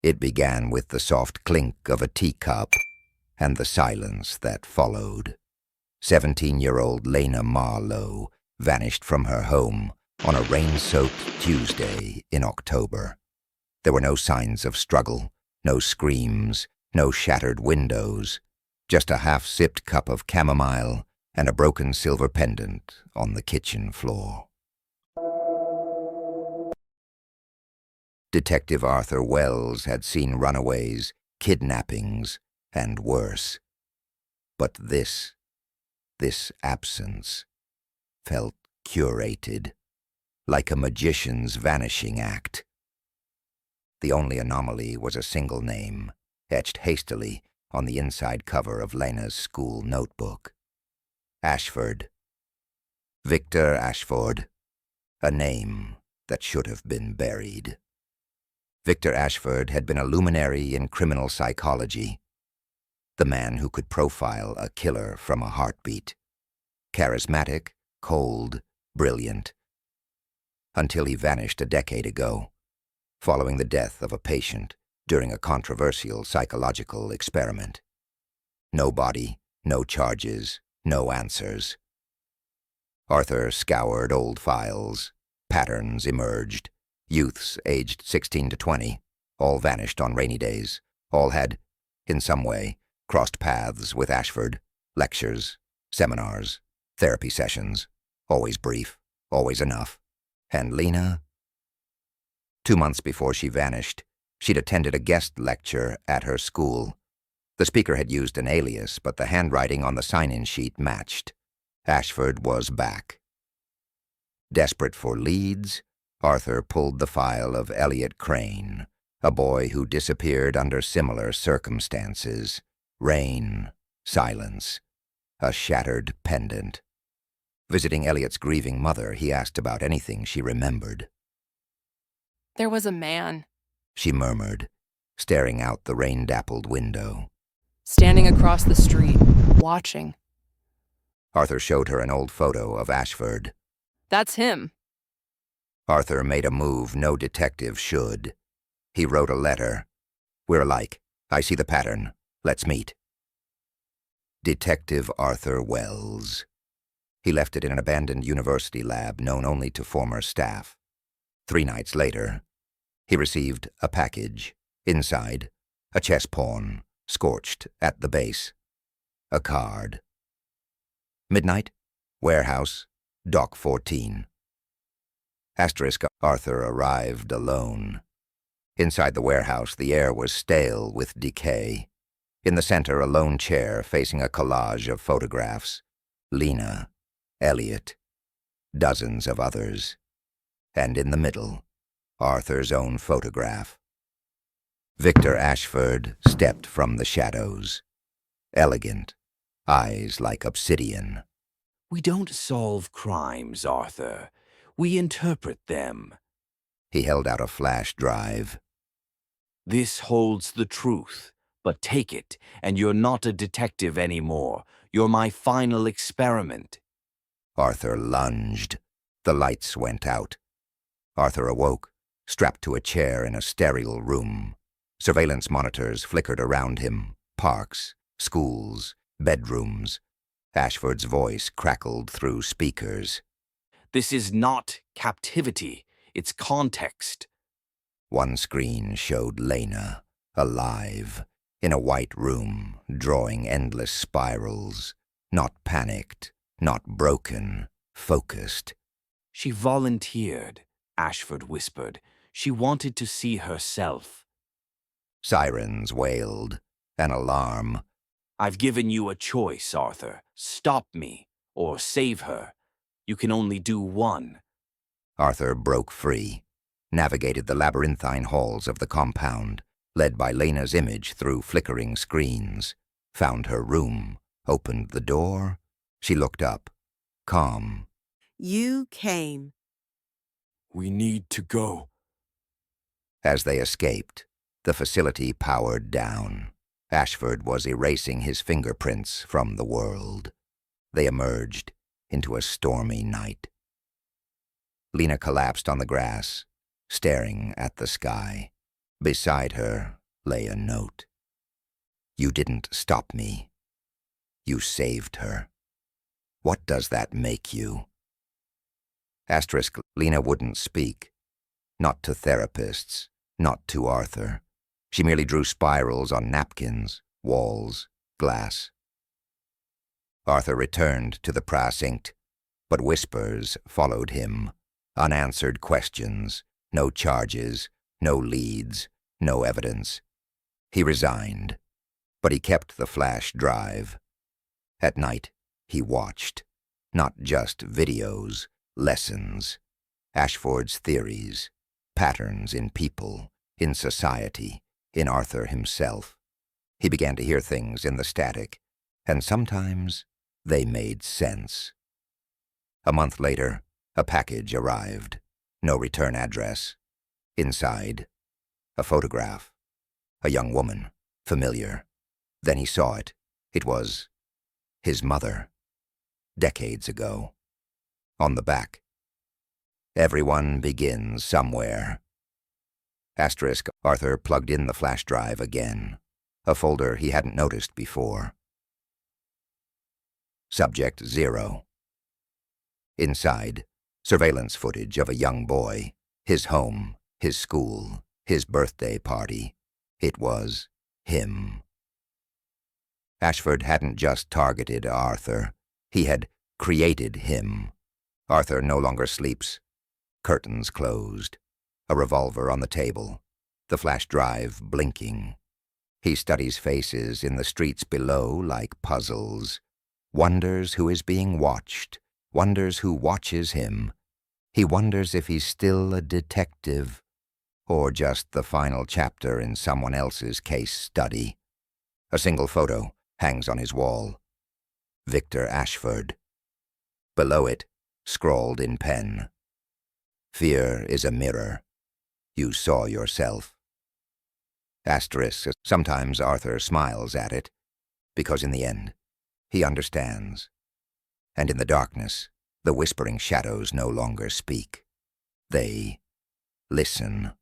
It began with the soft clink of a teacup and the silence that followed. 17-year-old Lena Marlowe vanished from her home on a rain-soaked Tuesday in October. There were no signs of struggle, no screams, no shattered windows, just a half-sipped cup of chamomile and a broken silver pendant on the kitchen floor. Detective Arthur Wells had seen runaways, kidnappings, and worse. But this absence, felt curated, like a magician's vanishing act. The only anomaly was a single name, etched hastily on the inside cover of Lena's school notebook. Ashford. Victor Ashford. A name that should have been buried. Victor Ashford had been a luminary in criminal psychology, the man who could profile a killer from a heartbeat. Charismatic, cold, brilliant. Until he vanished a decade ago, following the death of a patient during a controversial psychological experiment. No body, no charges, no answers. Arthur scoured old files. Patterns emerged. Youths aged 16 to 20, all vanished on rainy days. All had, in some way, crossed paths with Ashford. Lectures, seminars, therapy sessions, always brief, always enough. And Lena? 2 months before she vanished, she'd attended a guest lecture at her school. The speaker had used an alias, but the handwriting on the sign-in sheet matched. Ashford was back. Desperate for leads, Arthur pulled the file of Elliot Crane, a boy who disappeared under similar circumstances. Rain, silence, a shattered pendant. Visiting Elliot's grieving mother, he asked about anything she remembered. "There was a man," she murmured, staring out the rain-dappled window. "standing across the street, watching." Arthur showed her an old photo of Ashford. "That's him." Arthur made a move no detective should. He wrote a letter. "We're alike. I see the pattern. Let's meet." Detective Arthur Wells. He left it in an abandoned university lab known only to former staff. 3 nights later, he received a package. Inside, a chess pawn, scorched at the base. A card. Midnight, warehouse, dock 14. Asterisk. Arthur arrived alone. Inside the warehouse, the air was stale with decay. In the center, a lone chair facing a collage of photographs. Lena, Elliot, dozens of others. And in the middle, Arthur's own photograph. Victor Ashford stepped from the shadows. Elegant, eyes like obsidian. "We don't solve crimes, Arthur. We interpret them." He held out a flash drive. "This holds the truth, but take it, and you're not a detective anymore. You're my final experiment." Arthur lunged. The lights went out. Arthur awoke, strapped to a chair in a sterile room. Surveillance monitors flickered around him. Parks, schools, bedrooms. Ashford's voice crackled through speakers. "This is not captivity. It's context." One screen showed Lena, alive, in a white room, drawing endless spirals. Not panicked, not broken, focused. "She volunteered," Ashford whispered. "She wanted to see herself." Sirens wailed. An alarm. "I've given you a choice, Arthur. Stop me, or save her. You can only do one." Arthur broke free, navigated the labyrinthine halls of the compound, led by Lena's image through flickering screens, found her room, opened the door. She looked up, calm. "You came." "We need to go." As they escaped, the facility powered down. Ashford was erasing his fingerprints from the world. They emerged into a stormy night. Lena collapsed on the grass, staring at the sky. Beside her lay a note. You didn't stop me. You saved her. What does that make you? Asterisk, Lena wouldn't speak. Not to therapists, not to Arthur. She merely drew spirals on napkins, walls, glass. Arthur returned to the precinct, but whispers followed him. Unanswered questions, no charges, no leads, no evidence. He resigned, but he kept the flash drive. At night, he watched, not just videos, lessons, Ashford's theories, patterns in people, in society, in Arthur himself. He began to hear things in the static, and sometimes they made sense. A month later, a package arrived. No return address. Inside, a photograph. A young woman, familiar. Then he saw it. It was his mother. Decades ago. On the back. Everyone begins somewhere. Asterisk, Arthur plugged in the flash drive again. A folder he hadn't noticed before. Subject 0. Inside, surveillance footage of a young boy, his home, his school, his birthday party. It was him. Ashford hadn't just targeted Arthur. He had created him. Arthur no longer sleeps. Curtains closed. A revolver on the table. The flash drive blinking. He studies faces in the streets below like puzzles. Wonders who is being watched. Wonders who watches him. He wonders if he's still a detective or just the final chapter in someone else's case study. A single photo hangs on his wall. Victor Ashford. Below it, scrawled in pen. Fear is a mirror. You saw yourself. Asterisk, sometimes Arthur smiles at it, because in the end, he understands. And in the darkness, the whispering shadows no longer speak. They listen.